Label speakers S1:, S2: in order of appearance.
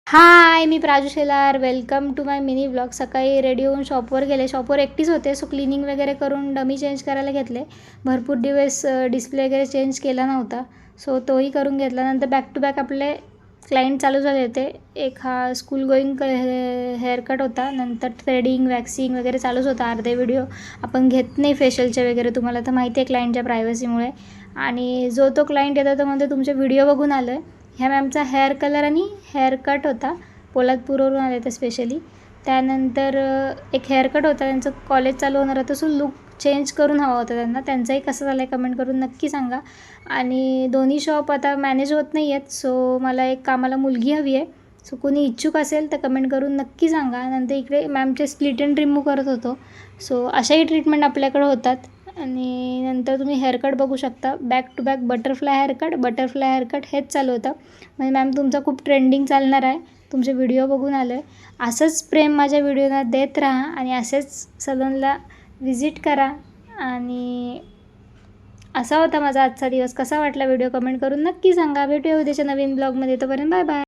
S1: हाय, मी Praju Shelar. Welcome to my mini blog. सकाळी ready होऊन शॉपवर गेले. शॉपवर एकटीच होते, सो क्लिनिंग वगैरे करून डमी चेंज करायला घेतले. भरपूर दिवस डिस्प्ले वगैरे चेंज केला नव्हता, सो तोही करून घेतला. नंतर बॅक टू बॅक आपले क्लायंट चालू झाले होते. एक हा स्कूल गोईंग हेअरकट होता, नंतर थ्रेडिंग, वॅक्सिंग वगैरे चालूच होता. अर्धे व्हिडिओ आपण घेत नाही फेशियलचे वगैरे, तुम्हाला तर माहिती आहे क्लायंटच्या प्रायव्हसीमुळे. आणि जो तो क्लायंट येतो तो म्हणतो तुमचे व्हिडिओ बघून आलो आहे. ह्या मॅमचा हेअर कलर आणि हेअर कट होता. पोलादपूरवरून आले ते स्पेशली. त्यानंतर एक हेअरकट होता, त्यांचं कॉलेज चालू होणार होतं, सो लुक चेंज करून हवा होता त्यांना. त्यांचाही कसं झालं आहे कमेंट करून नक्की सांगा. आणि दोन्ही शॉप आता मॅनेज होत नाही आहेत, सो मला एक कामाला मुलगी हवी आहे. सो कोणी इच्छुक असेल तर कमेंट करून नक्की सांगा. नंतर इकडे मॅमचे स्प्लिट अँड रिमूव्ह करत होतो, सो अशाही ट्रीटमेंट आपल्याकडे होतात. आणि नंतर तुम्ही हेअरकट बघू शकता. Back to back butterfly haircut हेच चालू होतं. म्हणजे मॅम तुमचा खूप ट्रेंडिंग चालणार आहे, तुमचे व्हिडिओ बघून आलो आहे. असंच प्रेम माझ्या व्हिडिओला देत राहा आणि असेच सलूनला व्हिजिट करा. आणि असा होता माझा आजचा दिवस. कसा वाटला व्हिडिओ कमेंट करून नक्की सांगा. भेटूया उद्याच्या नवीन ब्लॉगमध्ये. तोपर्यंत बाय बाय.